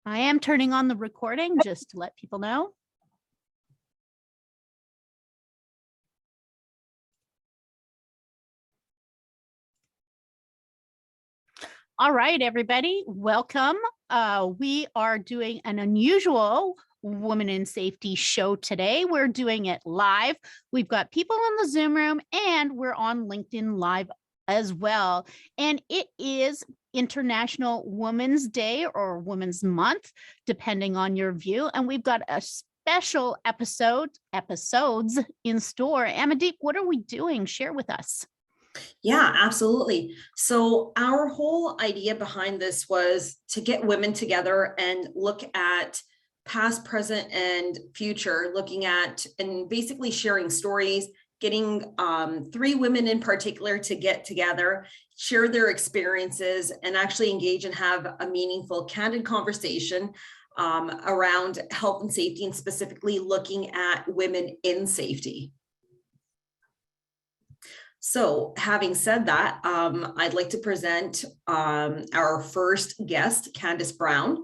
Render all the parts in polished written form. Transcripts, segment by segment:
I am turning on the recording just to let people know. All right, everybody, welcome. We are doing an unusual Women in Safety show today. We're doing it live. We've got people in the Zoom room and we're on LinkedIn Live as well. And it is International Women's Day or Women's Month, depending on your view. And we've got a special episodes in store. Amandeep, what are we doing? Share with us. Yeah, absolutely. So our whole idea behind this was to get women together and look at past, present, and future, looking at and basically sharing stories, getting 3 women in particular to get together, share their experiences, and actually engage and have a meaningful, candid conversation around health and safety, and specifically looking at women in safety. So having said that, I'd like to present our first guest, Candice Brown.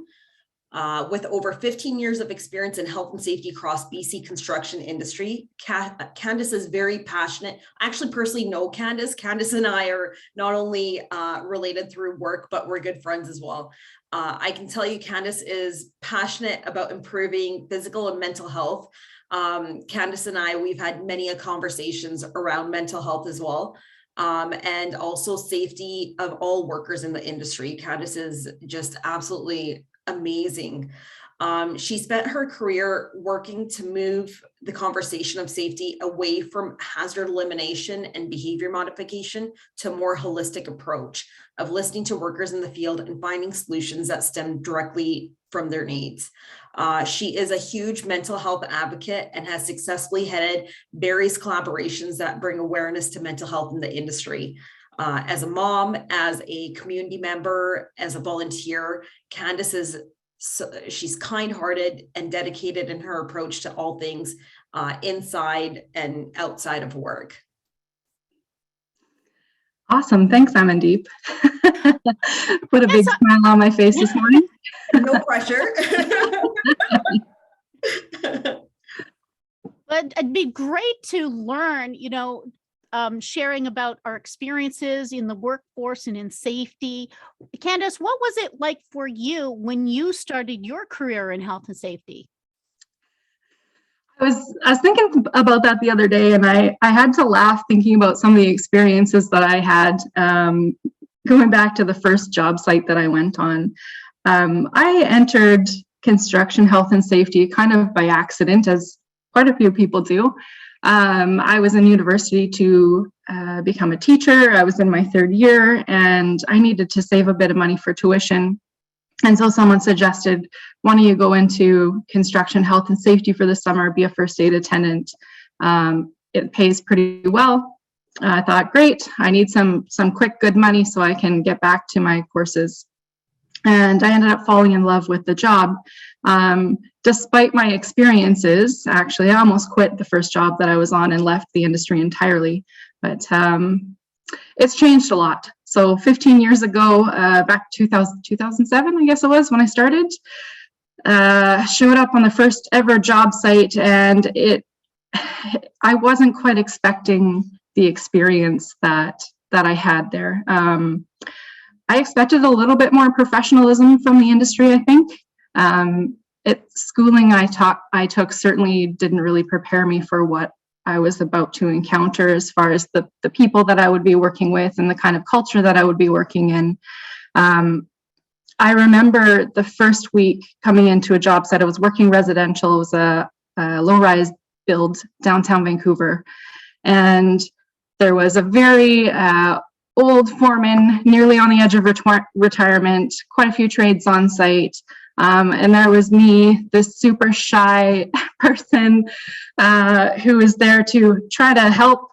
With over 15 years of experience in health and safety across BC construction industry, Candice is very passionate. I actually personally know Candice. Candice and I are not only related through work, but we're good friends as well. I can tell you Candice is passionate about improving physical and mental health. Candice and I, we've had many conversations around mental health as well, and also safety of all workers in the industry. Candice is just absolutely amazing. She spent her career working to move the conversation of safety away from hazard elimination and behavior modification to a more holistic approach of listening to workers in the field and finding solutions that stem directly from their needs. She is a huge mental health advocate and has successfully headed various collaborations that bring awareness to mental health in the industry. As a mom, as a community member, as a volunteer, Candice is she's kind-hearted and dedicated in her approach to all things inside and outside of work. Awesome. Thanks, Amandeep. Put a big smile on my face this morning. No pressure. But it'd be great to learn, sharing about our experiences in the workforce and in safety. Candice, what was it like for you when you started your career in health and safety? I was thinking about that the other day, and I had to laugh thinking about some of the experiences that I had going back to the first job site that I went on. I entered construction health and safety kind of by accident, as quite a few people do. I was in university to become a teacher. I was in my 3rd year and I needed to save a bit of money for tuition. And so someone suggested, why don't you go into construction health and safety for the summer, be a first aid attendant. It pays pretty well. I thought, great, I need some quick, good money so I can get back to my courses. And I ended up falling in love with the job. Despite my experiences, actually, I almost quit the first job that I was on and left the industry entirely. But it's changed a lot. So 15 years ago, back 2007, I guess it was when I started, showed up on the first ever job site, and I wasn't quite expecting the experience that I had there. I expected a little bit more professionalism from the industry, I think. Schooling I took certainly didn't really prepare me for what I was about to encounter as far as the people that I would be working with and the kind of culture that I would be working in. I remember the first week coming into a job site. I was working residential. It was a low-rise build downtown Vancouver. And there was a very old foreman, nearly on the edge of retirement, quite a few trades on site. And there was me, this super shy person who was there to try to help,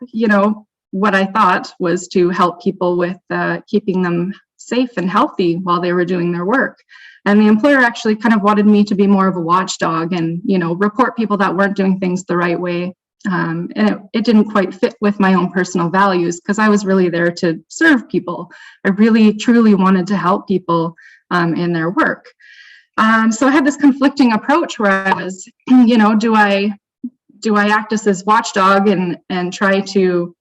what I thought was to help people with keeping them safe and healthy while they were doing their work. And the employer actually kind of wanted me to be more of a watchdog and, report people that weren't doing things the right way. And it didn't quite fit with my own personal values because I was really there to serve people. I really, truly wanted to help people in their work. So I had this conflicting approach where I was, you know, do I act as this watchdog and try to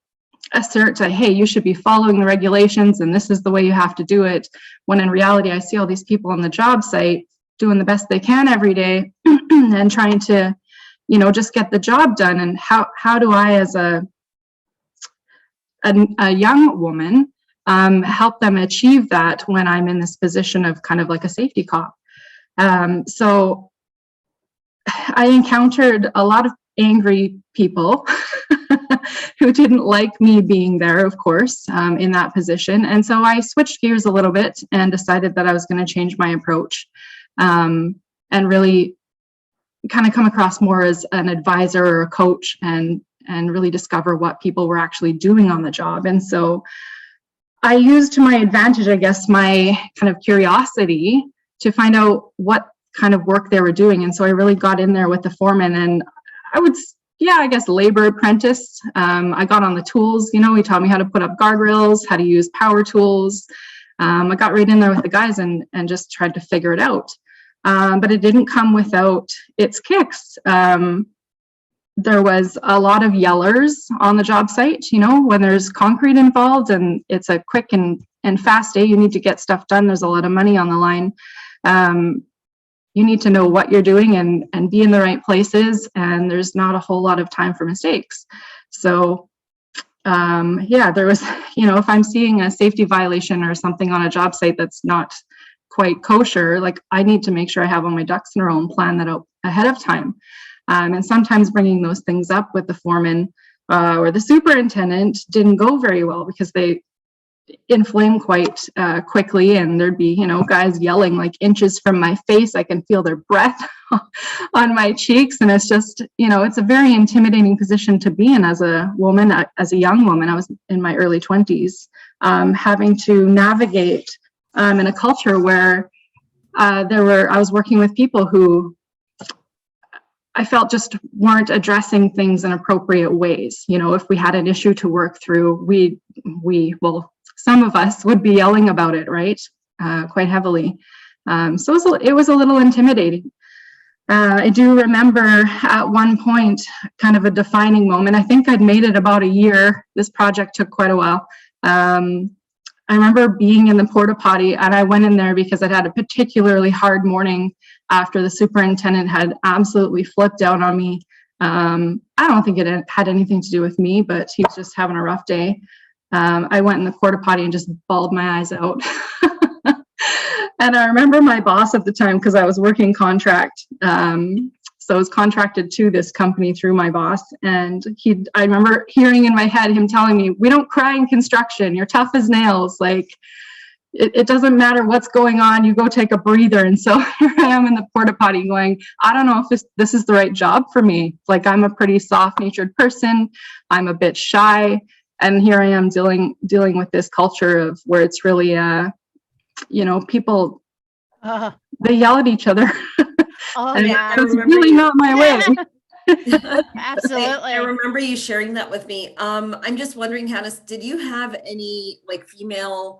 assert to, hey, you should be following the regulations and this is the way you have to do it, when in reality I see all these people on the job site doing the best they can every day and trying to, you know, just get the job done. And how do I, as a young woman, help them achieve that when I'm in this position of kind of like a safety cop? So I encountered a lot of angry people who didn't like me being there, of course, in that position. And so I switched gears a little bit and decided that I was going to change my approach, and really kind of come across more as an advisor or a coach, and really discover what people were actually doing on the job. And so I used to my advantage, I guess, my kind of curiosity to find out what kind of work they were doing. And so I really got in there with the foreman, and I guess labor apprentice. I got on the tools, you know, he taught me how to put up guardrails, how to use power tools. I got right in there with the guys and just tried to figure it out. But it didn't come without its kicks. There was a lot of yellers on the job site, you know, when there's concrete involved and it's a quick and fast day, you need to get stuff done. There's a lot of money on the line. You need to know what you're doing and be in the right places. And there's not a whole lot of time for mistakes. So, there was, you know, if I'm seeing a safety violation or something on a job site that's not quite kosher, like I need to make sure I have all my ducks in a row and plan that out ahead of time. And sometimes bringing those things up with the foreman or the superintendent didn't go very well because they inflame quite quickly, and there'd be, you know, guys yelling like inches from my face. I can feel their breath on my cheeks, and it's just, you know, it's a very intimidating position to be in as a woman, as a young woman. I was in my early 20s, having to navigate in a culture where I was working with people who I felt just weren't addressing things in appropriate ways. You know, if we had an issue to work through, some of us would be yelling about it, right? Quite heavily. So it was a little intimidating. I do remember at one point, kind of a defining moment. I think I'd made it about a year. This project took quite a while. I remember being in the porta potty, and I went in there because I'd had a particularly hard morning after the superintendent had absolutely flipped out on me. I don't think it had anything to do with me, but he was just having a rough day. I went in the porta potty and just bawled my eyes out. And I remember my boss at the time, because I was working contract. So I was contracted to this company through my boss. And I remember hearing in my head him telling me, "We don't cry in construction. You're tough as nails. Like, it doesn't matter what's going on. You go take a breather." And so here I am in the porta potty going, I don't know if this is the right job for me. Like, I'm a pretty soft-natured person. I'm a bit shy. And here I am dealing with this culture of where it's really, you know, people, they yell at each other. Oh, and yeah. it's really not my way. Absolutely. I remember you sharing that with me. I'm just wondering, Candace, did you have any like female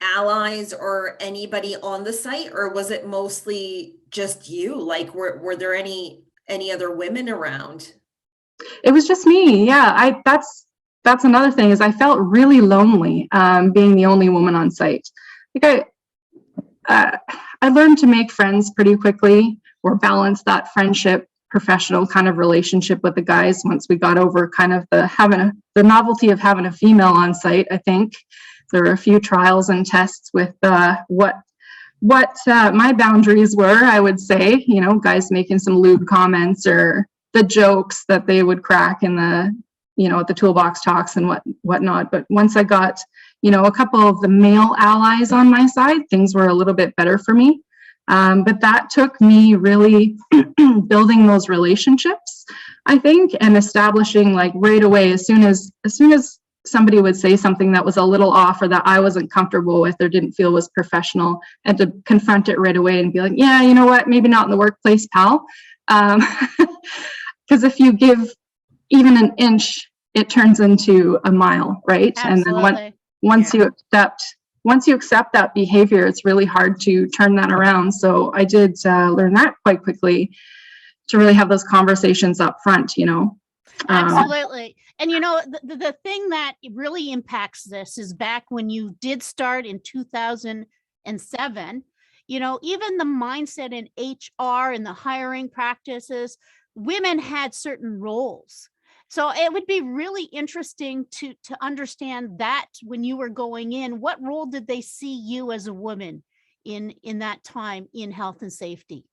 allies or anybody on the site, or was it mostly just you? Like, were there any other women around? It was just me. Yeah, that's another thing, is I felt really lonely being the only woman on site. Like I learned to make friends pretty quickly, or balance that friendship professional kind of relationship with the guys once we got over kind of the novelty of having a female on site. I think there were a few trials and tests with what my boundaries were, I would say, you know, guys making some lewd comments or the jokes that they would crack in the, you know, at the toolbox talks and whatnot. But once I got, you know, a couple of the male allies on my side, things were a little bit better for me. But that took me really building those relationships, I think, and establishing, like, right away, as soon as somebody would say something that was a little off or that I wasn't comfortable with or didn't feel was professional, and to confront it right away and be like, yeah, you know what, maybe not in the workplace, pal. Because if you give even an inch, it turns into a mile, right? Absolutely. And then once once you accept that behavior, it's really hard to turn that around. So I did learn that quite quickly, to really have those conversations up front, you know. Absolutely. And you know, the thing that really impacts this is back when you did start in 2007, you know, even the mindset in HR and the hiring practices, women had certain roles. So it would be really interesting to understand that when you were going in, what role did they see you as a woman in that time in health and safety?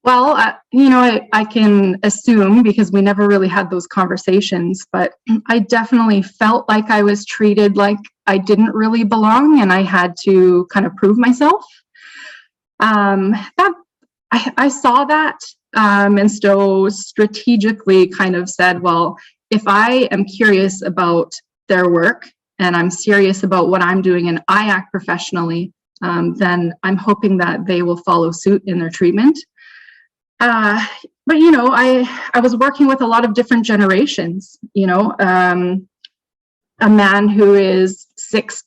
Well, you know, I can assume, because we never really had those conversations, but I definitely felt like I was treated like I didn't really belong and I had to kind of prove myself. That I saw that, and so strategically kind of said, well, if I am curious about their work and I'm serious about what I'm doing and I act professionally, then I'm hoping that they will follow suit in their treatment. But, you know, I was working with a lot of different generations, you know, a man who is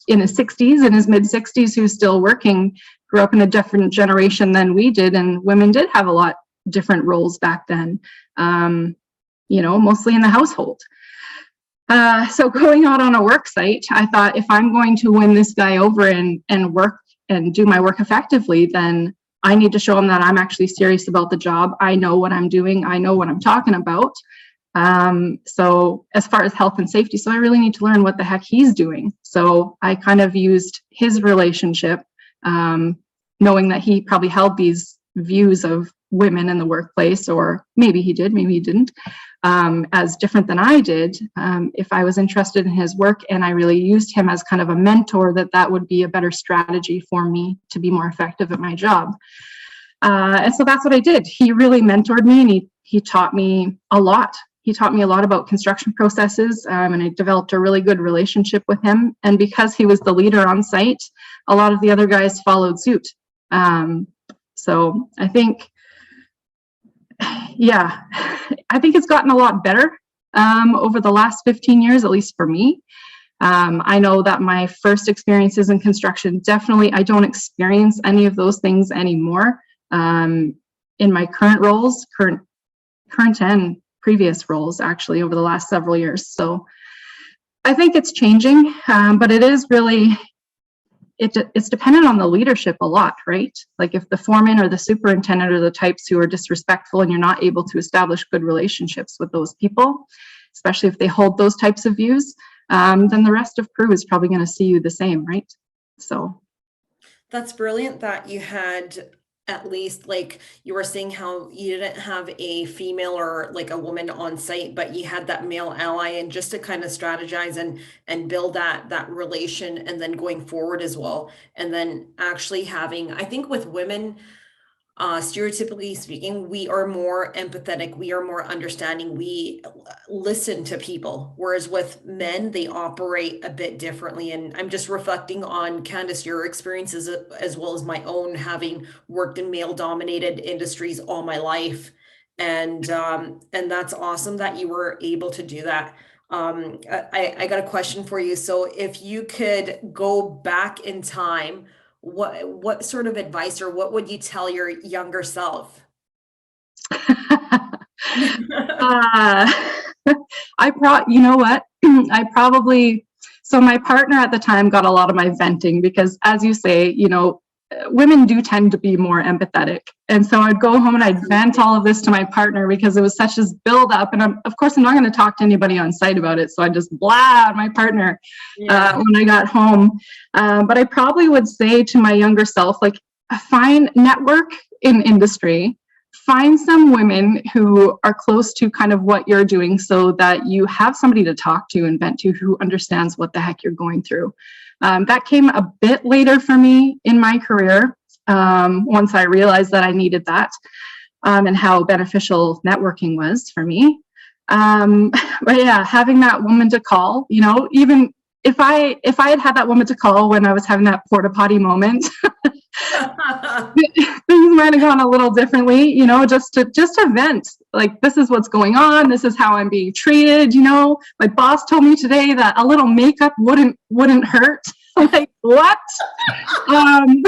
in his 60s, in his mid 60s, who's still working, grew up in a different generation than we did. And women did have a lot different roles back then, you know, mostly in the household. So going out on a work site, I thought, if I'm going to win this guy over and work and do my work effectively, then I need to show him that I'm actually serious about the job. I know what I'm doing. I know what I'm talking about. So as far as health and safety, so I really need to learn what the heck he's doing. So I kind of used his relationship, knowing that he probably held these views of women in the workplace, or maybe he did, maybe he didn't, as different than I did. If I was interested in his work and I really used him as kind of a mentor, that would be a better strategy for me to be more effective at my job. And so that's what I did. He really mentored me, and he taught me a lot. He taught me a lot about construction processes, and I developed a really good relationship with him. And because he was the leader on site, a lot of the other guys followed suit. So I think, yeah, I think it's gotten a lot better over the last 15 years, at least for me. I know that my first experiences in construction, definitely, I don't experience any of those things anymore in my current roles, current and previous roles, actually, over the last several years. So I think it's changing, but it is really, it's dependent on the leadership a lot, right? Like if the foreman or the superintendent are the types who are disrespectful and you're not able to establish good relationships with those people, especially if they hold those types of views, then the rest of crew is probably going to see you the same, right? So that's brilliant that you had, at least, like you were saying, how you didn't have a female or like a woman on site, but you had that male ally, and just to kind of strategize and build that relation, and then going forward as well. And then actually having, I think with women, stereotypically speaking, we are more empathetic, we are more understanding, we listen to people, whereas with men, they operate a bit differently. And I'm just reflecting on, Candice, your experiences as well as my own, having worked in male dominated industries all my life. And that's awesome that you were able to do that. I got a question for you. So if you could go back in time, what sort of advice, or what would you tell your younger self? You know what? So my partner at the time got a lot of my venting, because as you say, you know, women do tend to be more empathetic. And so I'd go home and I'd vent all of this to my partner, because it was such this build up. And of course, I'm not going to talk to anybody on site about it. So I just blah at my partner when I got home. But I probably would say to my younger self, like, find network in industry, find some women who are close to kind of what you're doing, so that you have somebody to talk to and vent to who understands what the heck you're going through. That came a bit later for me in my career, once I realized that I needed that, and how beneficial networking was for me. But yeah, having that woman to call, you know, even if I had that woman to call when I was having that porta potty moment, things might have gone a little differently, you know, just to vent, like, this is what's going on, this is how I'm being treated, you know, my boss told me today that a little makeup wouldn't hurt. Like, what? Um,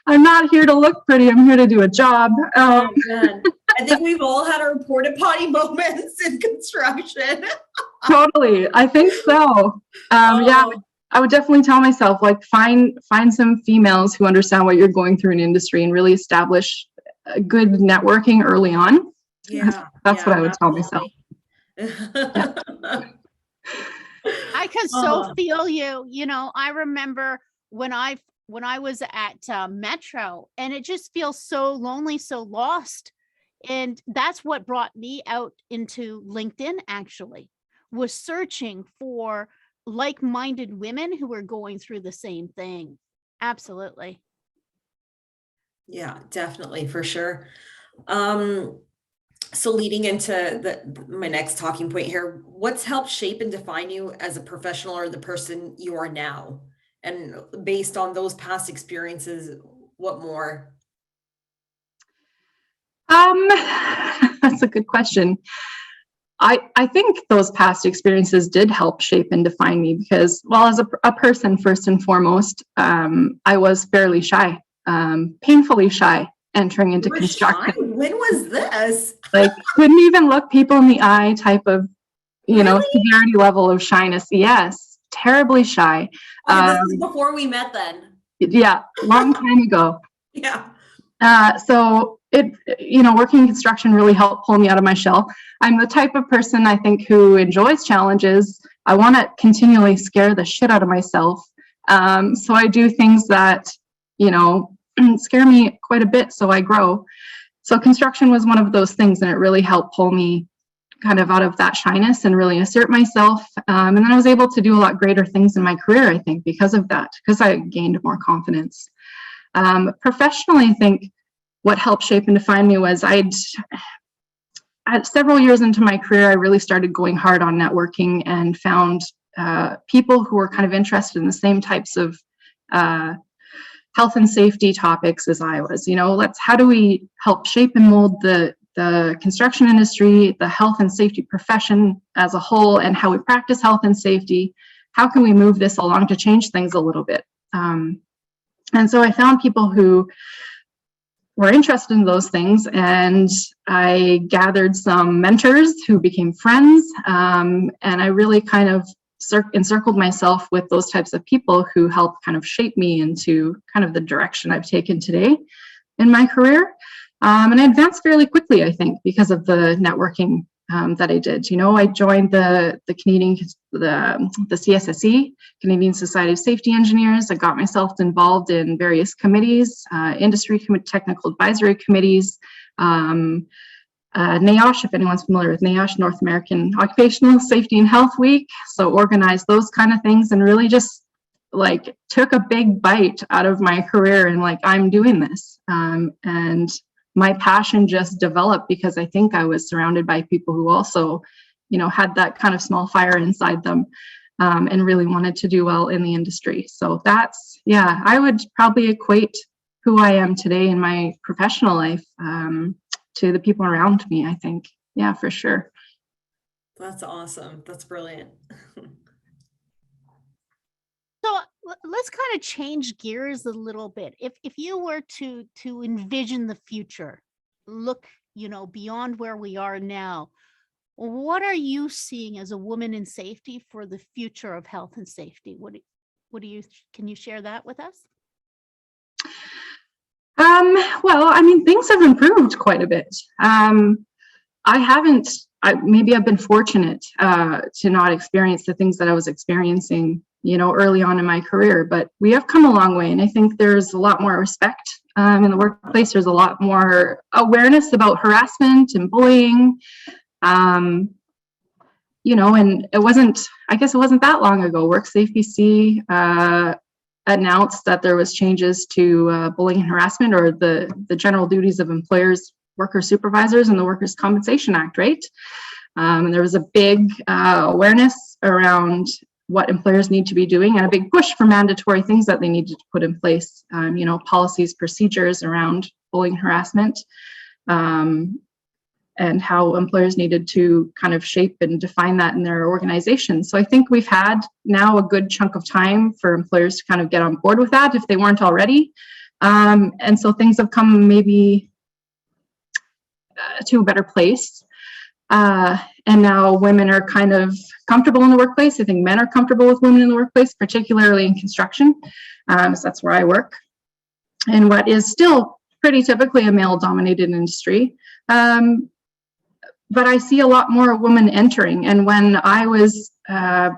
I'm not here to look pretty. I'm here to do a job. Oh, man. I think we've all had our porta potty moments in construction. Totally. I think so. Yeah, I would definitely tell myself, like, find some females who understand what you're going through in industry and really establish a good networking early on. Yeah. That's what I would tell myself. Yeah. I can so feel you. You know, I remember when I was at Metro, and it just feels so lonely, so lost. And that's what brought me out into LinkedIn, actually, was searching for like-minded women who were going through the same thing. Absolutely. Yeah, definitely, for sure. So leading into my next talking point here, what's helped shape and define you as a professional or the person you are now? And based on those past experiences, what more? That's a good question. I think those past experiences did help shape and define me because, well, as a person, first and foremost, I was fairly shy, painfully shy entering into construction. Shy? When was this? Like, couldn't even look people in the eye type of, severity level of shyness. Yes, terribly shy. Okay, this is before we met then. Yeah, long time ago. Yeah. So working in construction really helped pull me out of my shell. I'm the type of person, I think, who enjoys challenges. I want to continually scare the shit out of myself. So I do things that, scare me quite a bit, so I grow. So construction was one of those things, and it really helped pull me kind of out of that shyness and really assert myself. And then I was able to do a lot greater things in my career, I think, because of that, because I gained more confidence. Professionally, I think what helped shape and define me was at several years into my career, I really started going hard on networking and found people who were kind of interested in the same types of health and safety topics as I was. How do we help shape and mold the construction industry, the health and safety profession as a whole, and how we practice health and safety? How can we move this along to change things a little bit? And so I found people who were interested in those things, and I gathered some mentors who became friends, and I really kind of encircled myself with those types of people who helped kind of shape me into kind of the direction I've taken today in my career. And I advanced fairly quickly, I think, because of the networking that I did. I joined the Canadian, the CSSE, Canadian Society of Safety Engineers. I got myself involved in various committees, industry technical advisory committees, NAOSH, if anyone's familiar with NAOSH, North American Occupational Safety and Health Week. So organized those kind of things and really just took a big bite out of my career and I'm doing this. And my passion just developed because I think I was surrounded by people who also, had that kind of small fire inside them and really wanted to do well in the industry. So I would probably equate who I am today in my professional life to the people around me, I think. Yeah, for sure. That's awesome. That's brilliant. So let's kind of change gears a little bit. If you were to envision the future, look, beyond where we are now, what are you seeing as a woman in safety for the future of health and safety? Can you share that with us? Well, things have improved quite a bit. Maybe I've been fortunate to not experience the things that I was experiencing, early on in my career, but we have come a long way. And I think there's a lot more respect in the workplace. There's a lot more awareness about harassment and bullying. And it wasn't that long ago. WorkSafe BC announced that there was changes to bullying and harassment, or the general duties of employers, worker supervisors, and the Workers' Compensation Act, right? And there was a big awareness around what employers need to be doing and a big push for mandatory things that they needed to put in place, policies, procedures around bullying and harassment. and how employers needed to kind of shape and define that in their organization. So I think we've had now a good chunk of time for employers to kind of get on board with that if they weren't already. And so things have come maybe to a better place. And now women are kind of comfortable in the workplace. I think men are comfortable with women in the workplace, particularly in construction. So that's where I work. And what is still pretty typically a male-dominated industry. But I see a lot more women entering. And when I was, I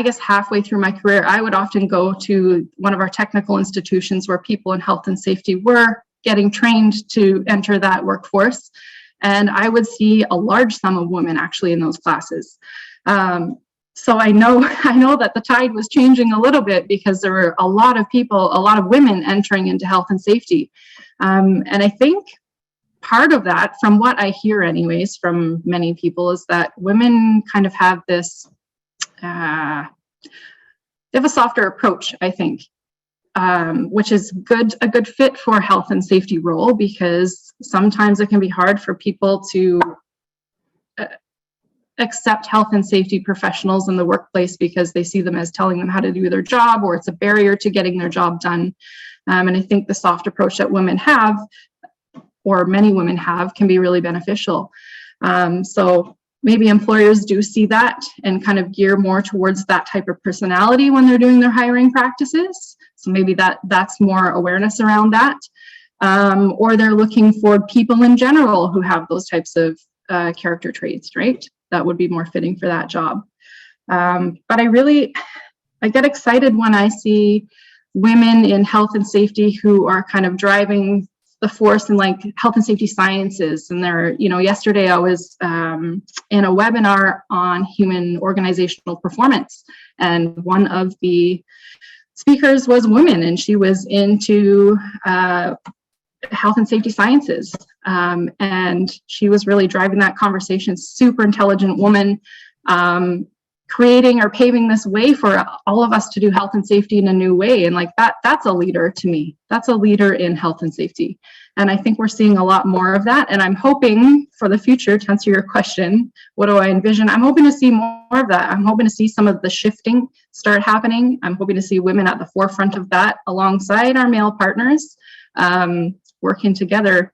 guess, halfway through my career, I would often go to one of our technical institutions where people in health and safety were getting trained to enter that workforce. And I would see a large sum of women actually in those classes. So I know that the tide was changing a little bit because there were a lot of people, a lot of women entering into health and safety. And I think part of that, from what I hear anyways from many people, is that women kind of have this, they have a softer approach, I think, which is a good fit for health and safety role, because sometimes it can be hard for people to accept health and safety professionals in the workplace because they see them as telling them how to do their job, or it's a barrier to getting their job done. And I think the soft approach that women have, or many women have, can be really beneficial. So maybe employers do see that and kind of gear more towards that type of personality when they're doing their hiring practices. So maybe that's more awareness around that. Or they're looking for people in general who have those types of character traits, right? That would be more fitting for that job. But I get excited when I see women in health and safety who are kind of driving the force in like health and safety sciences. And yesterday I was in a webinar on human organizational performance, and one of the speakers was woman, and she was into health and safety sciences. And she was really driving that conversation. Super intelligent woman, creating or paving this way for all of us to do health and safety in a new way. And like that's a leader to me. That's a leader in health and safety. And I think we're seeing a lot more of that. And I'm hoping for the future, to answer your question, what do I envision? I'm hoping to see more of that. I'm hoping to see some of the shifting start happening. I'm hoping to see women at the forefront of that alongside our male partners, working together,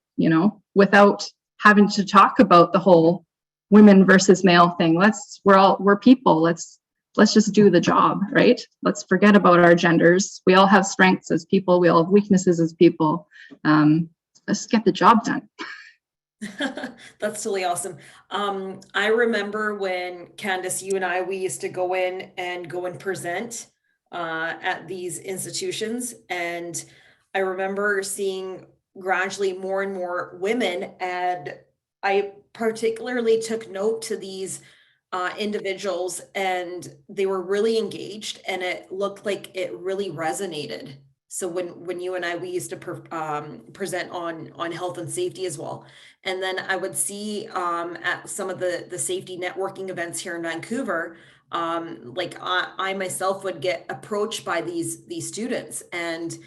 without having to talk about the whole women versus male thing. We're people. Let's just do the job, right? Let's forget about our genders. We all have strengths as people. We all have weaknesses as people. Let's get the job done. That's totally awesome. I remember when Candace, you and we used to go in and present at these institutions. And I remember seeing gradually more and more women, and I particularly took note to these individuals, and they were really engaged, and it looked like it really resonated. So when you and we used to present on health and safety as well. And then I would see at some of the safety networking events here in Vancouver, like I myself would get approached by these students, and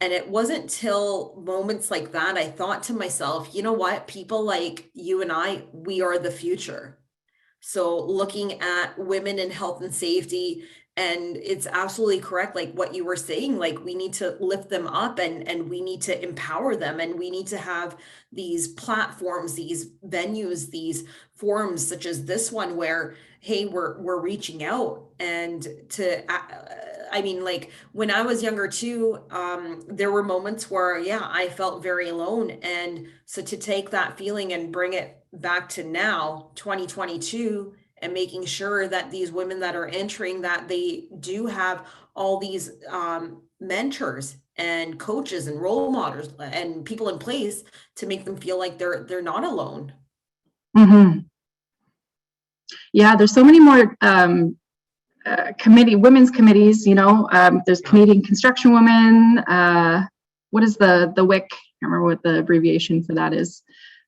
it wasn't till moments like that I thought to myself, you know what, people like you and we are the future. So looking at women in health and safety, and it's absolutely correct, like what you were saying, like we need to lift them up, and we need to empower them, and we need to have these platforms, these venues, these forums such as this one where, hey, we're reaching out. And I mean, like when I was younger too, there were moments where, I felt very alone. And so to take that feeling and bring it back to now, 2022, and making sure that these women that are entering, that they do have all these mentors and coaches and role models and people in place to make them feel like they're not alone. Mm-hmm. Yeah, there's so many more women's committees, there's Canadian Construction Women. What is the WIC? I can't remember what the abbreviation for that is.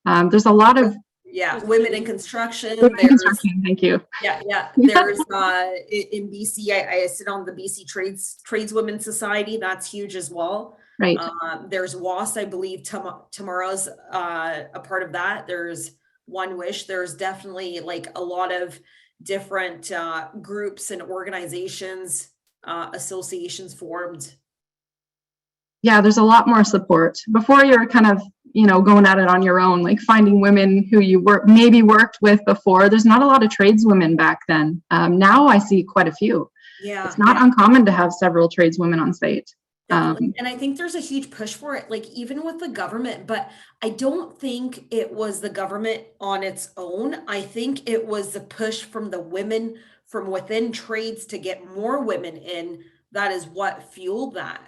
There's a lot of women in construction. Thank you. There's in BC, I sit on the BC Tradeswomen Society. That's huge as well. Right. There's WIS, I believe Tamara's a part of that. There's One Wish. There's definitely like a lot of different groups and organizations, associations formed. Yeah, there's a lot more support. Before you're kind of, going at it on your own, like finding women who you maybe worked with before. There's not a lot of tradeswomen back then. Now I see quite a few. Yeah. It's not uncommon to have several tradeswomen on site. Definitely. And I think there's a huge push for it, like even with the government, but I don't think it was the government on its own. I think it was the push from the women from within trades to get more women in. That is what fueled that,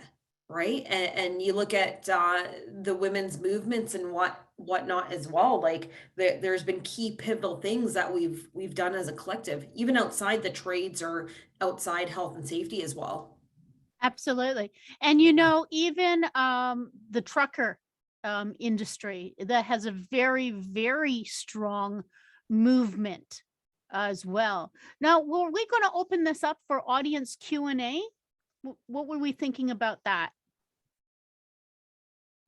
right? And you look at the women's movements and whatnot as well. Like there's been key pivotal things that we've done as a collective, even outside the trades or outside health and safety as well. Absolutely. And even the trucker industry that has a very, very strong movement as well. Now, were we going to open this up for audience Q&A? What were we thinking about that?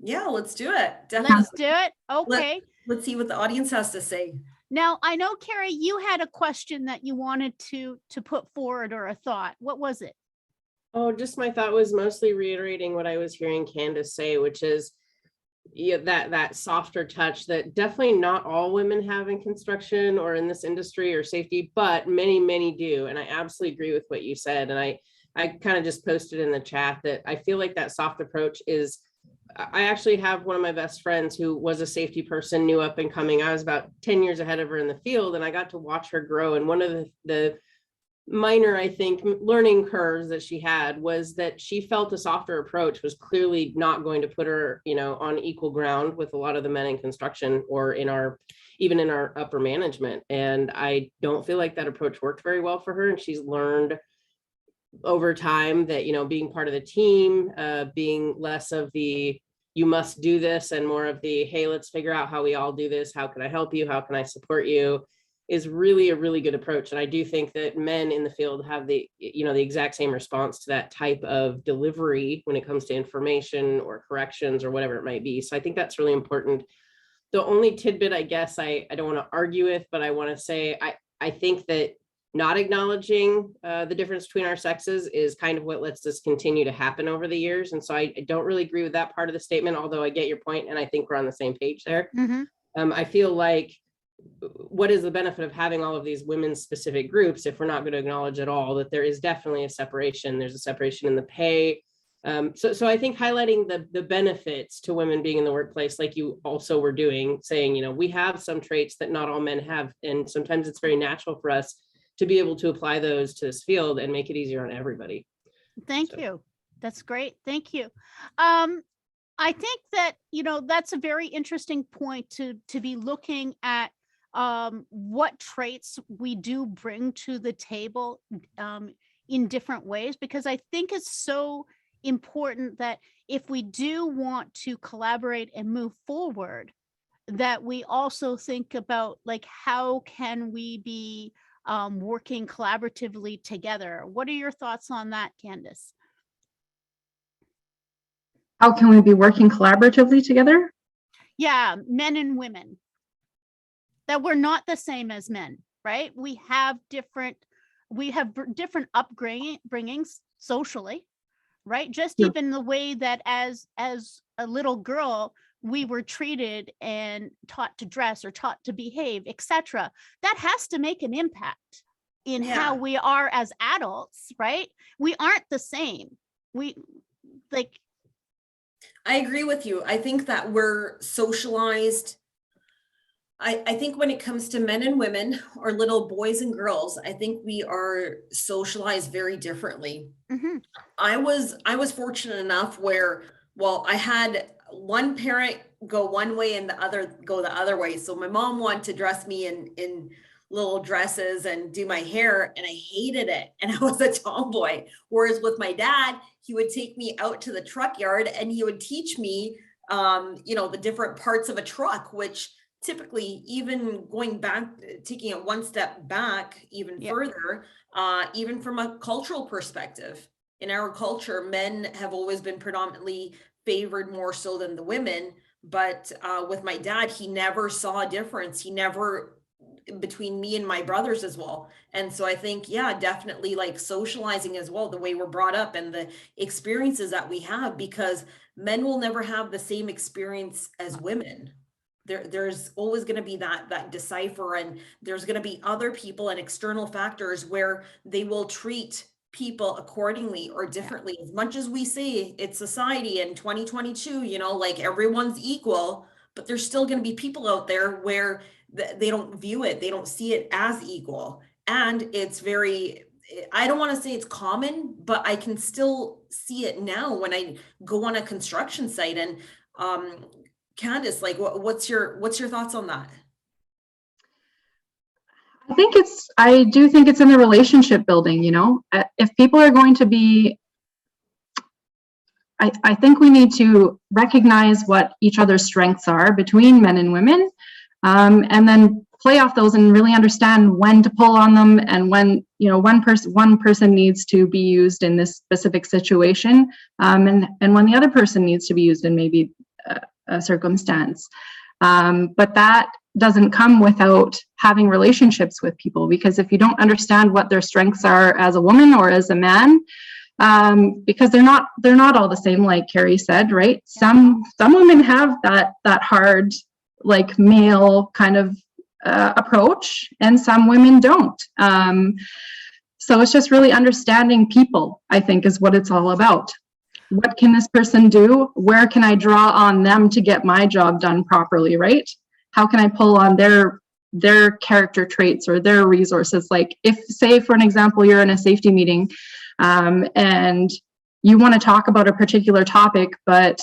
Yeah, let's do it. Definitely. Let's do it. Okay. Let's see what the audience has to say. Now, I know, Carrie, you had a question that you wanted to put forward, or a thought. What was it? Oh, just my thought was mostly reiterating what I was hearing Candace say, which is that softer touch that definitely not all women have in construction or in this industry or safety, but many, many do. And I absolutely agree with what you said. And I kind of just posted in the chat that I feel like that soft approach is, I actually have one of my best friends who was a safety person, new up and coming. I was about 10 years ahead of her in the field, and I got to watch her grow. And one of the minor, I think, learning curves that she had was that she felt a softer approach was clearly not going to put her, on equal ground with a lot of the men in construction or even in our upper management. And I don't feel like that approach worked very well for her. And she's learned over time that, being part of the team, being less of the, you must do this, and more of the, hey, let's figure out how we all do this. How can I help you? How can I support you? Is really a really good approach. And I do think that men in the field have the exact same response to that type of delivery when it comes to information or corrections or whatever it might be. So I think that's really important. The only tidbit, I guess, I don't want to argue with, but I want to say, I think that not acknowledging the difference between our sexes is kind of what lets this continue to happen over the years. And so I don't really agree with that part of the statement, although I get your point, and I think we're on the same page there. Mm-hmm. I feel like, what is the benefit of having all of these women's specific groups if we're not going to acknowledge at all that there is definitely a separation? There's a separation in the pay. So I think highlighting the benefits to women being in the workplace, like you also were doing, saying, we have some traits that not all men have. And sometimes it's very natural for us to be able to apply those to this field and make it easier on everybody. Thank you. That's great. Thank you. I think that, that's a very interesting point to be looking at what traits we do bring to the table in different ways, because I think it's so important that if we do want to collaborate and move forward, that we also think about, like, how can we be working collaboratively together? What are your thoughts on that, Candace? How can we be working collaboratively together? Yeah, men and women. That we're not the same as men, right? We have different upbringings socially, right? Just even the way that as a little girl, we were treated and taught to dress or taught to behave, etc. That has to make an impact in how we are as adults, right? We aren't the same. I agree with you. I think that we're socialized. I think when it comes to men and women, or little boys and girls, I think we are socialized very differently. Mm-hmm. I was fortunate enough where, I had one parent go one way and the other go the other way. So my mom wanted to dress me in little dresses and do my hair, and I hated it. And I was a tomboy. Whereas with my dad, he would take me out to the truck yard and he would teach me, the different parts of a truck, which typically, even going back, taking it one step back even further, even from a cultural perspective, in our culture, men have always been predominantly favored more so than the women. But with my dad, he never saw a difference. He never, between me and my brothers as well. And so I think, yeah, definitely like socializing as well, the way we're brought up and the experiences that we have, because men will never have the same experience as women. There's always going to be that decipher, and there's going to be other people and external factors where they will treat people accordingly or differently. As much as we say it's society in 2022, you know, like everyone's equal, but there's still going to be people out there where they don't view it, they don't see it as equal. And it's very, I don't want to say it's common, but I can still see it now when I go on a construction site. And Candice, like what's your thoughts on that? I do think it's in the relationship building, you know. If people are going to be, I think we need to recognize what each other's strengths are between men and women, and then play off those and really understand when to pull on them, and when, you know, one person needs to be used in this specific situation, and when the other person needs to be used in maybe a circumstance. But that doesn't come without having relationships with people, because if you don't understand what their strengths are as a woman or as a man, because they're not all the same, like Carrie said, right? Some women have that hard, like, male kind of approach, and some women don't. So it's just really understanding people, I think, is what it's all about. What can this person do? Where can I draw on them to get my job done properly, right? How can I pull on their character traits or their resources? Like, if, say, for an example, you're in a safety meeting, and you want to talk about a particular topic, but,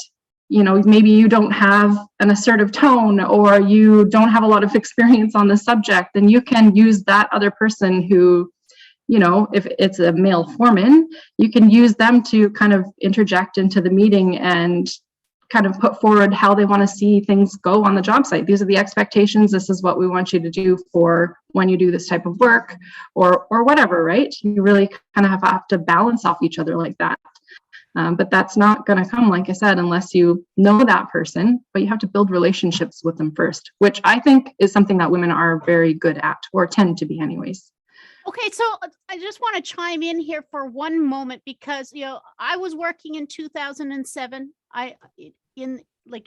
you know, maybe you don't have an assertive tone, or you don't have a lot of experience on the subject, then you can use that other person who, you know, if it's a male foreman, you can use them to kind of interject into the meeting and kind of put forward how they want to see things go on the job site. These are the expectations. This is what we want you to do for when you do this type of work, or whatever, right? You really kind of have to balance off each other like that. But that's not going to come, like I said, unless you know that person, but you have to build relationships with them first, which I think is something that women are very good at, or tend to be anyways. Okay, so I just want to chime in here for one moment, because, you know, I was working in 2007.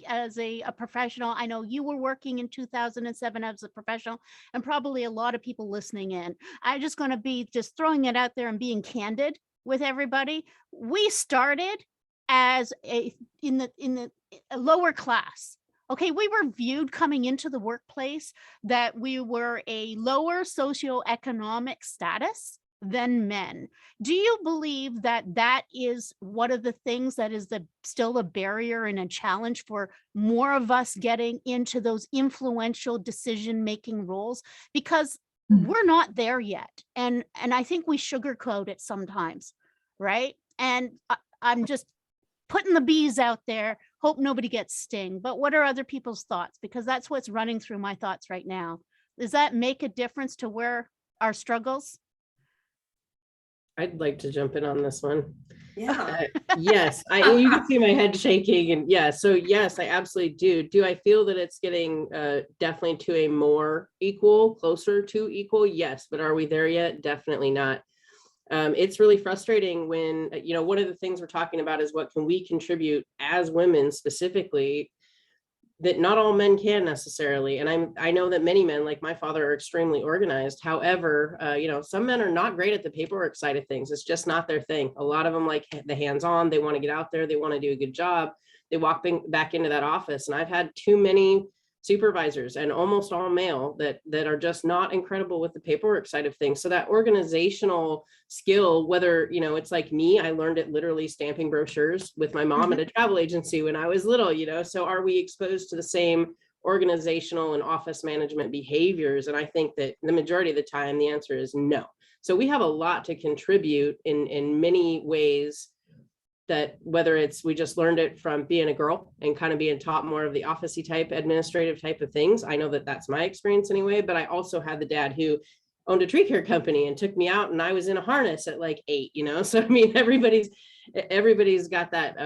As a professional. I know you were working in 2007 as a professional, and probably a lot of people listening in. I'm just going to be just throwing it out there and being candid with everybody. We started as in the lower class. Okay, we were viewed coming into the workplace that we were a lower socioeconomic status than men. Do you believe that that is one of the things that is still a barrier and a challenge for more of us getting into those influential decision-making roles? Because we're not there yet. And I think we sugarcoat it sometimes, right? And I'm just putting the bees out there, hope nobody gets stung. But what are other people's thoughts? Because that's what's running through my thoughts right now. Does that make a difference to where our struggles? I'd like to jump in on this one. Yeah. Yes, you can see my head shaking, and yeah, so yes, I absolutely do. Do I feel that it's getting definitely to a more equal, closer to equal? Yes, but are we there yet? Definitely not. It's really frustrating when, you know, one of the things we're talking about is what can we contribute as women specifically that not all men can necessarily. And I know that many men, like my father, are extremely organized. However, you know, some men are not great at the paperwork side of things. It's just not their thing. A lot of them like the hands-on, they want to get out there, they want to do a good job. They walk back into that office. And I've had too many supervisors, and almost all male, that are just not incredible with the paperwork side of things. So that organizational skill, whether, you know, it's like me, I learned it literally stamping brochures with my mom at a travel agency when I was little, you know. So are we exposed to the same organizational and office management behaviors? And I think that the majority of the time the answer is no. So we have a lot to contribute in many ways, that whether it's we just learned it from being a girl and kind of being taught more of the officey type, administrative type of things. I know that that's my experience anyway, but I also had the dad who owned a tree care company and took me out, and I was in a harness at like 8, you know. So I mean, everybody's got that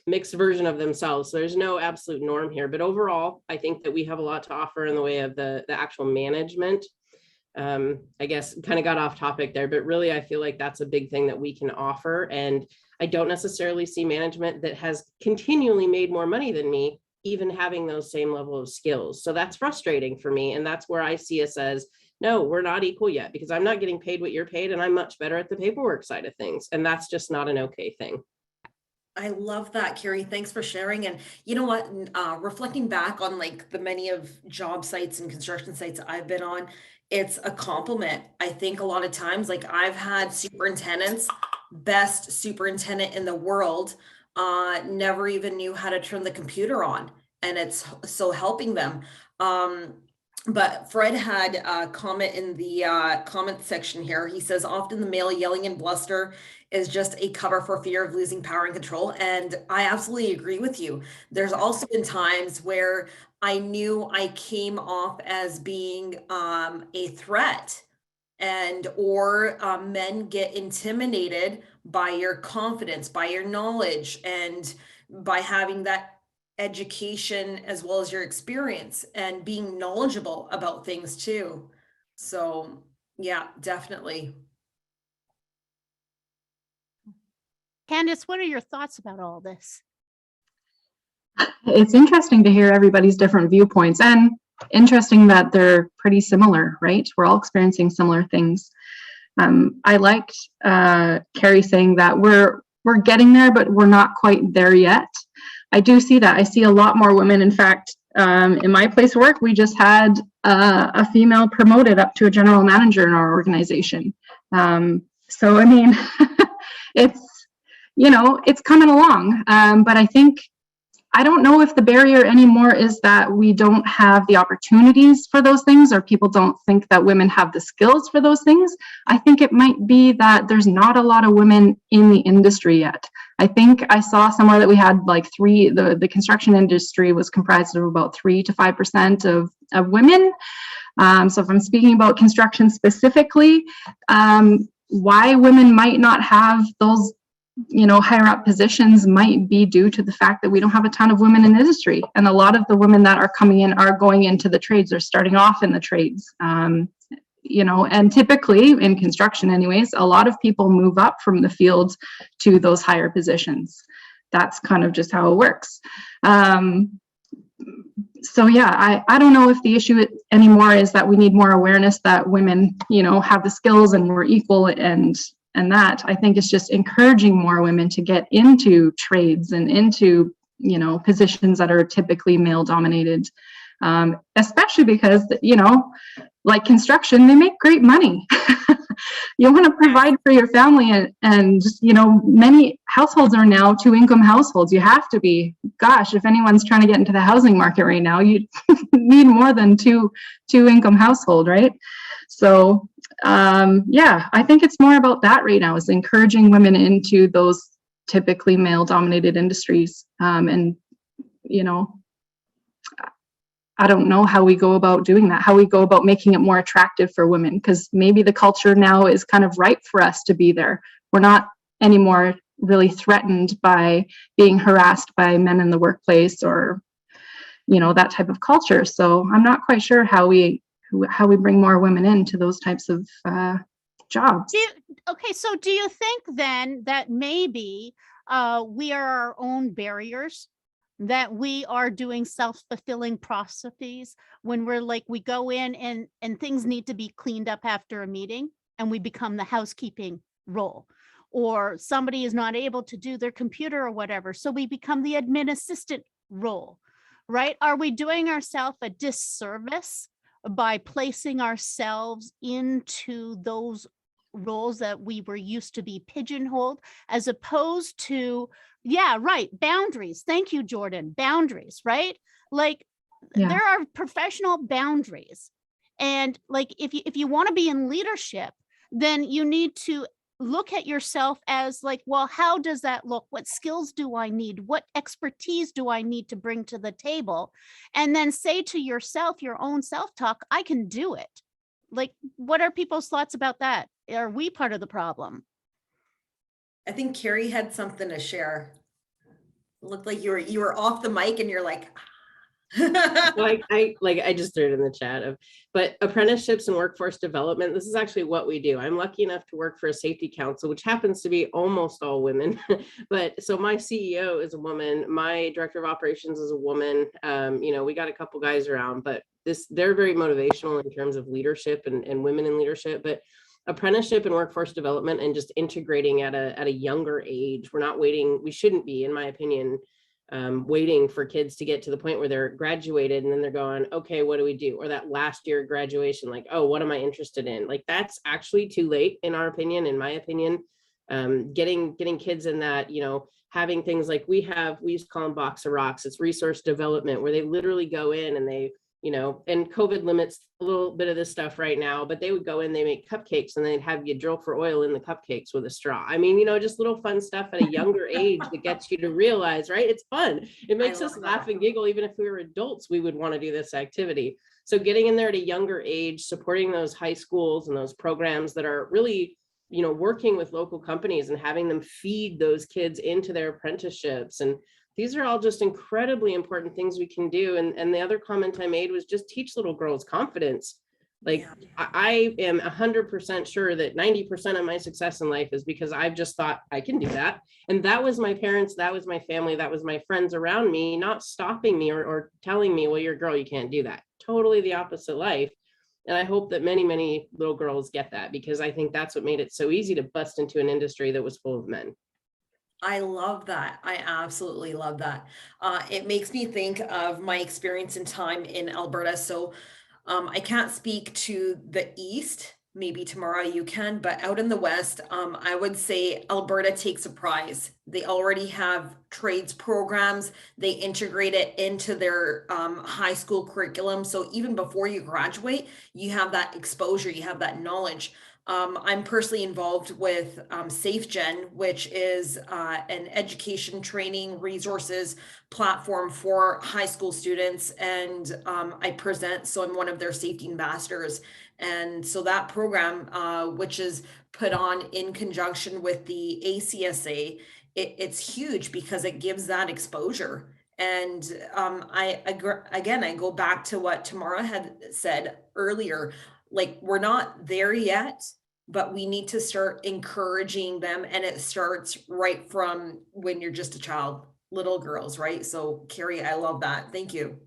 mixed version of themselves. So there's no absolute norm here, but overall, I think that we have a lot to offer in the way of the actual management. I guess kind of got off topic there, but really I feel like that's a big thing that we can offer. And I don't necessarily see management that has continually made more money than me, even having those same level of skills. So that's frustrating for me. And that's where I see us as, no, we're not equal yet, because I'm not getting paid what you're paid, and I'm much better at the paperwork side of things. And that's just not an okay thing. I love that, Carrie. Thanks for sharing. And you know what, reflecting back on like the many of job sites and construction sites I've been on, it's a compliment. I think a lot of times, like I've had superintendents, best superintendent in the world, never even knew how to turn the computer on, and it's so helping them. But Fred had a comment in the comment section here. He says, often the male yelling and bluster is just a cover for fear of losing power and control. And I absolutely agree with you. There's also been times where I knew I came off as being a threat, and or men get intimidated by your confidence, by your knowledge, and by having that education as well as your experience and being knowledgeable about things too. So yeah, definitely. Candice, what are your thoughts about all this? It's interesting to hear everybody's different viewpoints, and interesting that they're pretty similar, right? We're all experiencing similar things. I liked Carrie saying that we're getting there, but we're not quite there yet. I do see that. I see a lot more women. In fact, in my place of work, we just had a female promoted up to a general manager in our organization. So, I mean, it's, you know, it's coming along. But I don't know if the barrier anymore is that we don't have the opportunities for those things, or people don't think that women have the skills for those things. I think it might be that there's not a lot of women in the industry yet. I think I saw somewhere that we had like the construction industry was comprised of about 3 to 5% of women. So if I'm speaking about construction specifically, why women might not have those, you know, higher up positions might be due to the fact that we don't have a ton of women in the industry. And a lot of the women that are coming in are going into the trades or starting off in the trades. You know, and typically in construction anyways, a lot of people move up from the field to those higher positions. That's kind of just how it works. So yeah, I don't know if the issue anymore is that we need more awareness that women, you know, have the skills and we're equal, and that I think it's just encouraging more women to get into trades and into, you know, positions that are typically male dominated, especially because, you know, like construction, they make great money. You want to provide for your family, and you know, many households are now 2-income households. You have to be. Gosh, if anyone's trying to get into the housing market right now, you need more than two-income household, right? So yeah, I think it's more about that right now, is encouraging women into those typically male-dominated industries. And you know, I don't know how we go about doing that, how we go about making it more attractive for women, because maybe the culture now is kind of ripe for us to be there. We're not anymore really threatened by being harassed by men in the workplace, or, you know, that type of culture. So I'm not quite sure how we bring more women into those types of jobs. Okay, so do you think then that maybe we are our own barriers? That we are doing self-fulfilling prophecies when we're like, we go in and things need to be cleaned up after a meeting, and we become the housekeeping role, or somebody is not able to do their computer or whatever, so we become the admin assistant role, right? Are we doing ourselves a disservice by placing ourselves into those roles that we were used to be pigeonholed, as opposed to, yeah, right, boundaries. Thank you, Jordan. Boundaries, right? Like, yeah, there are professional boundaries. And like, if you want to be in leadership, then you need to look at yourself as like, well, how does that look? What skills do I need? What expertise do I need to bring to the table? And then say to yourself, your own self-talk, I can do it. Like, what are people's thoughts about that? Are we part of the problem? I think Carrie had something to share. looked like you were off the mic and you're like, I just threw it in the chat but apprenticeships and workforce development, this is actually what we do. I'm lucky enough to work for a safety council, which happens to be almost all women. But so my CEO is a woman, my director of operations is a woman. We got a couple guys around, but they're very motivational in terms of leadership and women in leadership. But apprenticeship and workforce development and just integrating at a younger age. We're not waiting. We shouldn't be, in my opinion, waiting for kids to get to the point where they're graduated and then they're going, okay, what do we do? Or that last year graduation, like, oh, what am I interested in? Like, that's actually too late, in our opinion, in my opinion. Getting kids in that, having things like we used to call them box of rocks. It's resource development where they literally go in and they, and COVID limits a little bit of this stuff right now, but they would go in, they make cupcakes and they'd have you drill for oil in the cupcakes with a straw. I mean, just little fun stuff at a younger age that gets you to realize, right? It's fun. It makes us laugh and giggle. Even if we were adults, we would want to do this activity. So getting in there at a younger age, supporting those high schools and those programs that are really, working with local companies and having them feed those kids into their apprenticeships. And these are all just incredibly important things we can do. And the other comment I made was just teach little girls confidence. Like, I am 100% sure that 90% of my success in life is because I've just thought I can do that. And that was my parents, that was my family, that was my friends around me, not stopping me or telling me, well, you're a girl, you can't do that. Totally the opposite life. And I hope that many, many little girls get that, because I think that's what made it so easy to bust into an industry that was full of men. I love that. I absolutely love that. It makes me think of my experience in time in Alberta. So I can't speak to the East. Maybe Tamara, you can, but out in the West, I would say Alberta takes a prize. They already have trades programs. They integrate it into their high school curriculum. So even before you graduate, you have that exposure, you have that knowledge. I'm personally involved with SafeGen, which is an education training resources platform for high school students. And I present, so I'm one of their safety ambassadors. And so that program, which is put on in conjunction with the ACSA, it's huge because it gives that exposure. And I go back to what Tamara had said earlier. Like, we're not there yet, but we need to start encouraging them. And it starts right from when you're just a child, little girls, right? So Carrie, I love that. Thank you.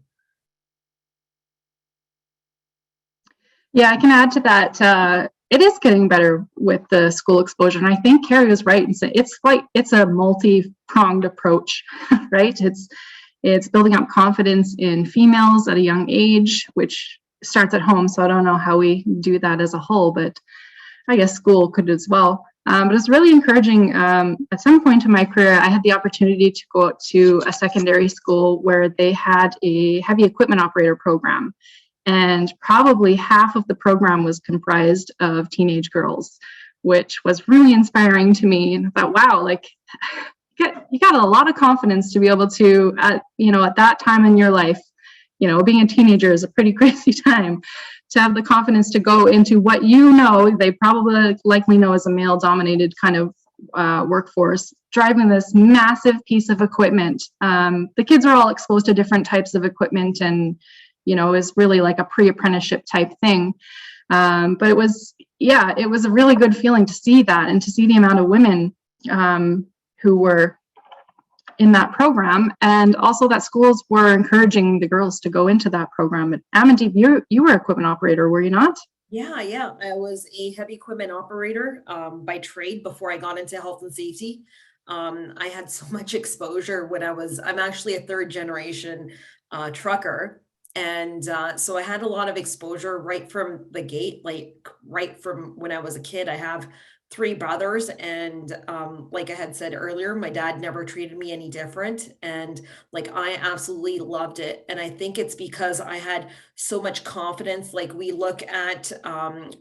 Yeah, I can add to that. It is getting better with the school exposure. And I think Carrie was right. And it's a multi-pronged approach, right? It's building up confidence in females at a young age, which starts at home. So I don't know how we do that as a whole, but I guess school could as well. But it's really encouraging. At some point in my career, I had the opportunity to go out to a secondary school where they had a heavy equipment operator program. And probably half of the program was comprised of teenage girls, which was really inspiring to me. And I thought, wow, like, you got a lot of confidence to be able to, at that time in your life, being a teenager is a pretty crazy time, to have the confidence to go into what they probably likely know as a male dominated kind of workforce, driving this massive piece of equipment. The kids are all exposed to different types of equipment, and is really like a pre-apprenticeship type thing. But it was a really good feeling to see that, and to see the amount of women who were in that program, and also that schools were encouraging the girls to go into that program. Amandeep, you were equipment operator, were you not? Yeah. I was a heavy equipment operator by trade before I got into health and safety. I had so much exposure when I'm actually a third generation trucker. And so I had a lot of exposure right from the gate, like right from when I was a kid. I have 3 brothers, and like I had said earlier, my dad never treated me any different, and like I absolutely loved it. And I think it's because I had so much confidence. Like, we look at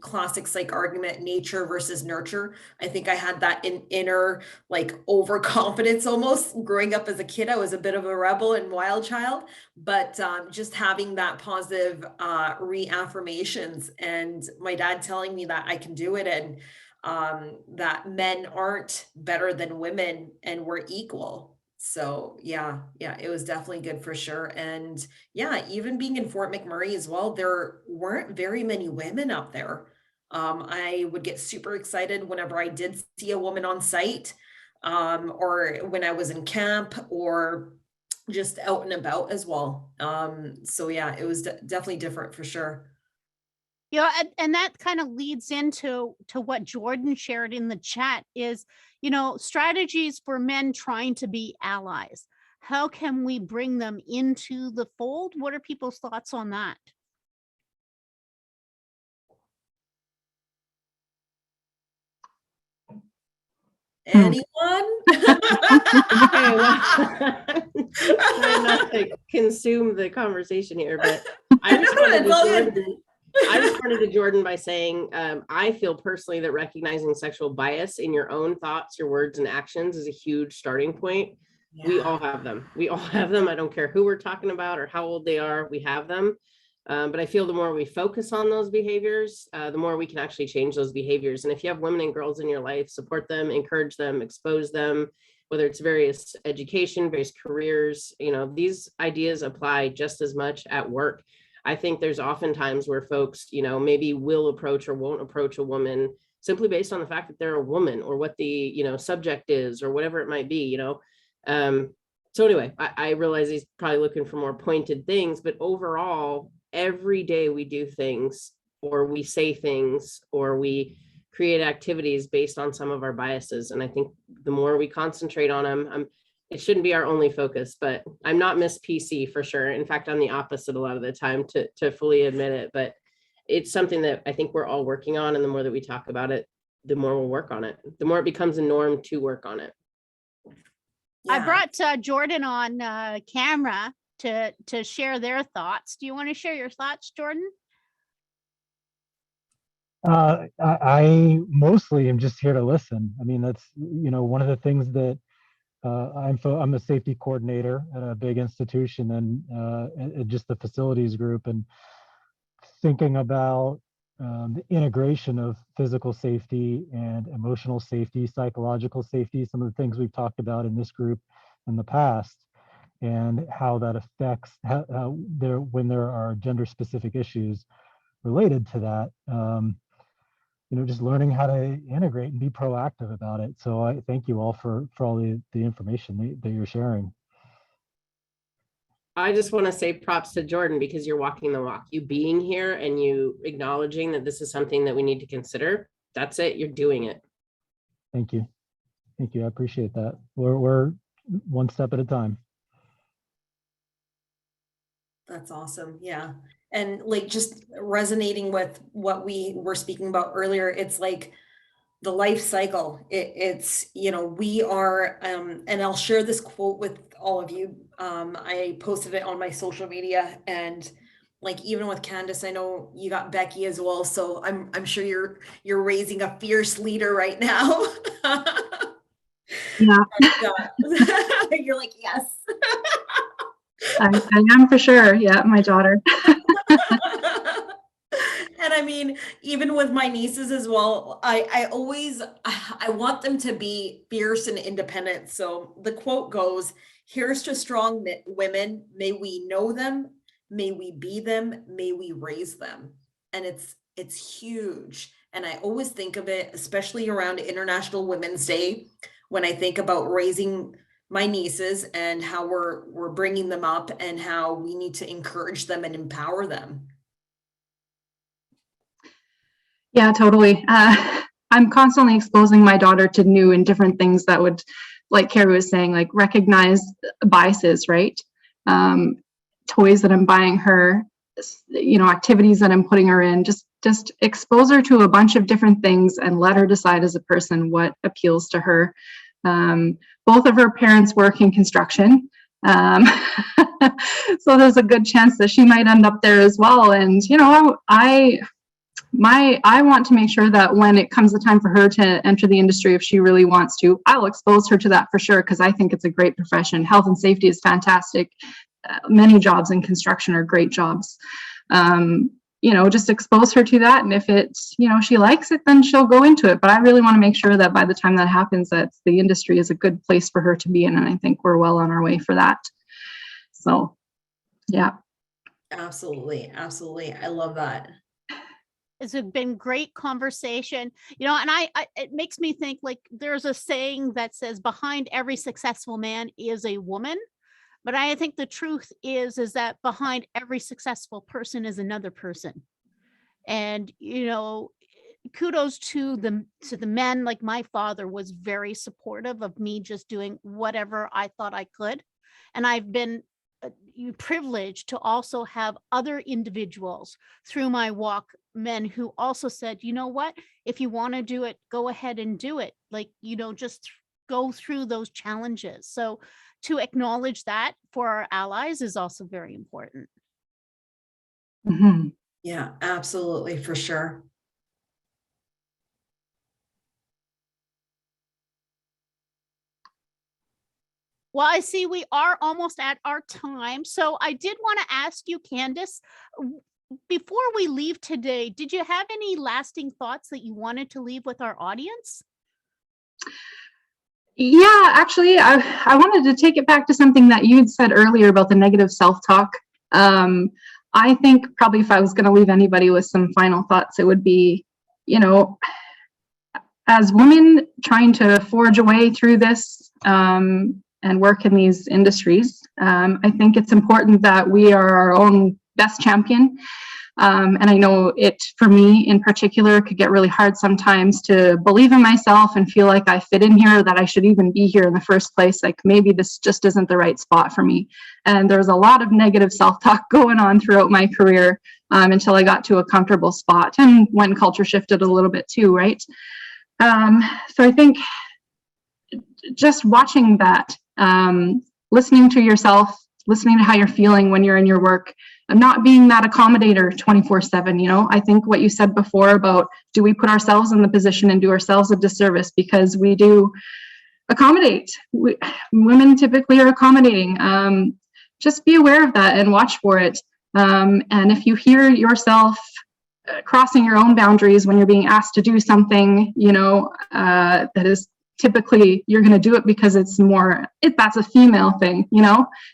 classic psych argument, nature versus nurture. I think I had that inner like overconfidence almost. Growing up as a kid, I was a bit of a rebel and wild child, but just having that positive reaffirmations, and my dad telling me that I can do it, and that men aren't better than women and we're equal. So yeah, it was definitely good for sure. And yeah, even being in Fort McMurray as well, there weren't very many women up there. I would get super excited whenever I did see a woman on site, or when I was in camp or just out and about as well. So yeah, it was definitely different for sure. And that kind of leads into what Jordan shared in the chat is, strategies for men trying to be allies. How can we bring them into the fold? What are people's thoughts on that? Anyone? Okay, well, try not to consume the conversation here, but I responded to Jordan by saying, I feel personally that recognizing sexual bias in your own thoughts, your words, and actions is a huge starting point. Yeah. We all have them. I don't care who we're talking about or how old they are. We have them. But I feel the more we focus on those behaviors, the more we can actually change those behaviors. And if you have women and girls in your life, support them, encourage them, expose them, whether it's various education, various careers, these ideas apply just as much at work. I think there's often times where folks, maybe will approach or won't approach a woman simply based on the fact that they're a woman or what the, subject is or whatever it might be, So anyway, I realize he's probably looking for more pointed things, but overall, every day we do things or we say things or we create activities based on some of our biases. And I think the more we concentrate on them, it shouldn't be our only focus, but I'm not Miss PC for sure. In fact, I'm the opposite a lot of the time, to fully admit it, but it's something that I think we're all working on. And the more that we talk about it, the more we'll work on it, the more it becomes a norm to work on it. Yeah. I brought Jordan on camera to share their thoughts. Do you want to share your thoughts, Jordan? I mostly am just here to listen. I mean, that's, one of the things that I'm a safety coordinator at a big institution and just the facilities group, and thinking about the integration of physical safety and emotional safety, psychological safety, some of the things we've talked about in this group in the past, and how that affects when there are gender specific issues related to that. Just learning how to integrate and be proactive about it. So I thank you all for all the information that you're sharing. I just want to say props to Jordan, because you're walking the walk. You being here and you acknowledging that this is something that we need to consider. That's it. You're doing it. Thank you. Thank you. I appreciate that. We're one step at a time. That's awesome. Yeah. And like just resonating with what we were speaking about earlier, it's like the life cycle. It's, we are, and I'll share this quote with all of you. I posted it on my social media, and like, even with Candace, I know you got Becky as well. So I'm sure you're raising a fierce leader right now. Yeah. And, you're like, yes. I am for sure. Yeah, my daughter. And I mean, even with my nieces as well, I want them to be fierce and independent. So the quote goes, "Here's to strong women. May we know them. May we be them. May we raise them." And it's huge. And I always think of it, especially around International Women's Day, when I think about raising my nieces and how we're bringing them up and how we need to encourage them and empower them. Yeah, totally. I'm constantly exposing my daughter to new and different things that would, like Carrie was saying, like recognize biases, right? Toys that I'm buying her, activities that I'm putting her in, just expose her to a bunch of different things and let her decide as a person what appeals to her. Both of her parents work in construction. So there's a good chance that she might end up there as well. And, I want to make sure that when it comes the time for her to enter the industry, if she really wants to, I'll expose her to that for sure, because I think it's a great profession. Health and safety is fantastic. Many jobs in construction are great jobs. just expose her to that. And if it's, she likes it, then she'll go into it. But I really want to make sure that by the time that happens, that the industry is a good place for her to be in. And I think we're well on our way for that. So, yeah. Absolutely. Absolutely. I love that. It's been great conversation, and I it makes me think, like, there's a saying that says behind every successful man is a woman. But I think the truth is that behind every successful person is another person. And, kudos to the men. Like, my father was very supportive of me just doing whatever I thought I could. And I've been privileged to also have other individuals through my walk, men who also said, you know what, if you want to do it, go ahead and do it. Like, just go through those challenges. So to acknowledge that for our allies is also very important. Mm-hmm. Yeah, absolutely, for sure. Well, I see we are almost at our time. So I did want to ask you, Candace, before we leave today, did you have any lasting thoughts that you wanted to leave with our audience? Yeah, actually, I wanted to take it back to something that you had said earlier about the negative self-talk. I think probably if I was going to leave anybody with some final thoughts, it would be, as women trying to forge a way through this and work in these industries, I think it's important that we are our own best champion. And I know it, for me in particular, could get really hard sometimes to believe in myself and feel like I fit in here, that I should even be here in the first place. Like, maybe this just isn't the right spot for me. And there's a lot of negative self-talk going on throughout my career until I got to a comfortable spot, and when culture shifted a little bit too, right? So I think just watching that, listening to yourself, listening to how you're feeling when you're in your work, and not being that accommodator 24/7. I think what you said before about, do we put ourselves in the position and do ourselves a disservice because we do accommodate? Women typically are accommodating. Just be aware of that and watch for it. And if you hear yourself crossing your own boundaries when you're being asked to do something, that is typically you're going to do it because it's that's a female thing.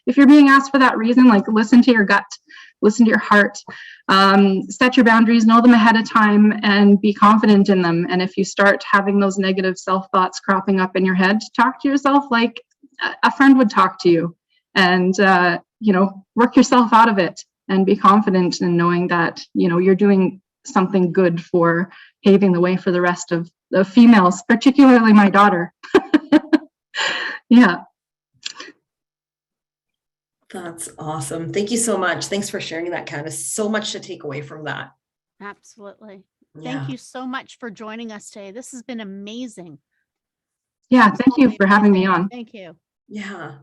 If you're being asked for that reason, like, listen to your gut, listen to your heart, set your boundaries, know them ahead of time, and be confident in them. And if you start having those negative self-thoughts cropping up in your head, talk to yourself like a friend would talk to you, and work yourself out of it, and be confident in knowing that you're doing something good for paving the way for the rest of the females, particularly my daughter. Yeah. That's awesome. Thank you so much. Thanks for sharing that, Candace. So much to take away from that. Absolutely. Yeah. Thank you so much for joining us today. This has been amazing. Yeah, thank you for having me on. Thank you. Yeah.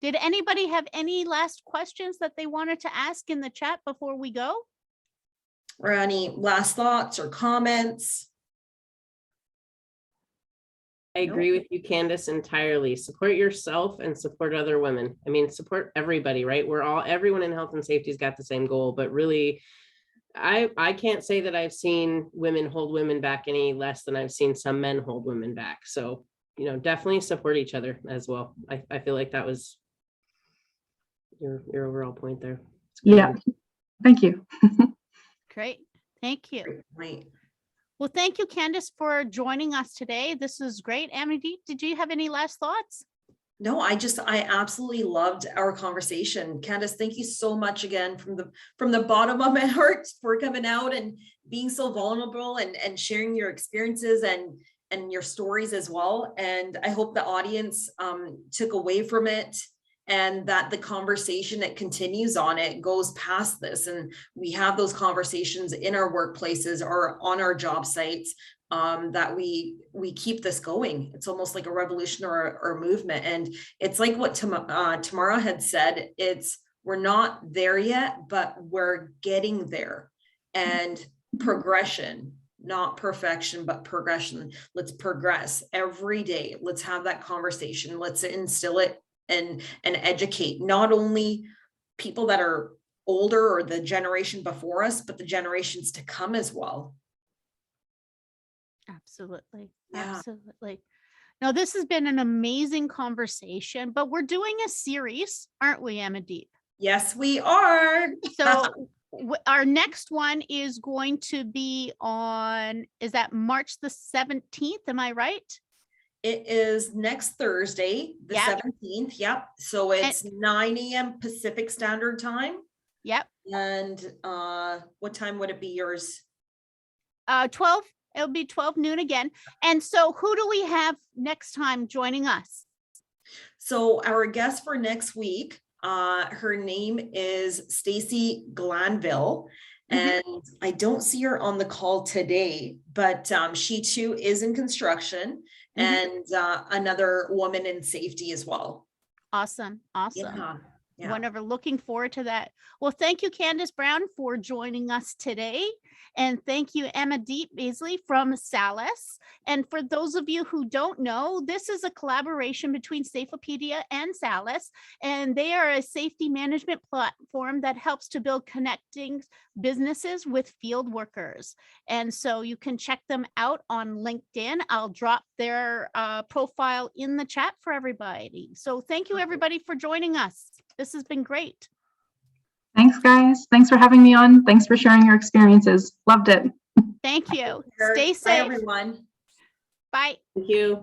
Did anybody have any last questions that they wanted to ask in the chat before we go? Or any last thoughts or comments? I agree with you, Candace, entirely. Support yourself and support other women. I mean, support everybody, right? Everyone in health and safety's got the same goal, but really, I can't say that I've seen women hold women back any less than I've seen some men hold women back. So, definitely support each other as well. I feel like that was your overall point there. Yeah, thank you. Great. Thank you. Right. Well, thank you, Candace, for joining us today. This is great. Amandeep, did you have any last thoughts? No, I absolutely loved our conversation. Candace, thank you so much again from the bottom of my heart for coming out and being so vulnerable and sharing your experiences and your stories as well. And I hope the audience took away from it, and that the conversation that continues on it goes past this, and we have those conversations in our workplaces or on our job sites, that we keep this going. It's almost like a revolution or a movement. And it's like what Tamara had said, we're not there yet, but we're getting there. And progression, not perfection, but progression. Let's progress every day. Let's have that conversation. Let's instill it and educate not only people that are older or the generation before us, but the generations to come as well. Absolutely. Yeah. Absolutely. Now, this has been an amazing conversation, but we're doing a series, aren't we, Amandeep? Yes, we are. So our next one is going to be on, is that March the 17th? Am I right? It is next Thursday, the Yep. 17th. Yep. So it's 9 a.m. Pacific Standard Time. Yep. And what time would it be yours? 12. It'll be 12 noon again. And so who do we have next time joining us? So our guest for next week, her name is Stacy Glanville. And I don't see her on the call today, but she too is in construction and another woman in safety as well. Awesome. Awesome. Yeah. Whenever, looking forward to that. Well, thank you, Candice Brown, for joining us today. And thank you, Amandeep Beesla from Salis. And for those of you who don't know, this is a collaboration between Safeopedia and Salis, and they are a safety management platform that helps to build connecting businesses with field workers. And so you can check them out on LinkedIn. I'll drop their profile in the chat for everybody. So thank you, everybody, for joining us. This has been great. Thanks, guys. Thanks for having me on. Thanks for sharing your experiences. Loved it. Thank you. Bye, Stay safe. everyone. Bye. Thank you.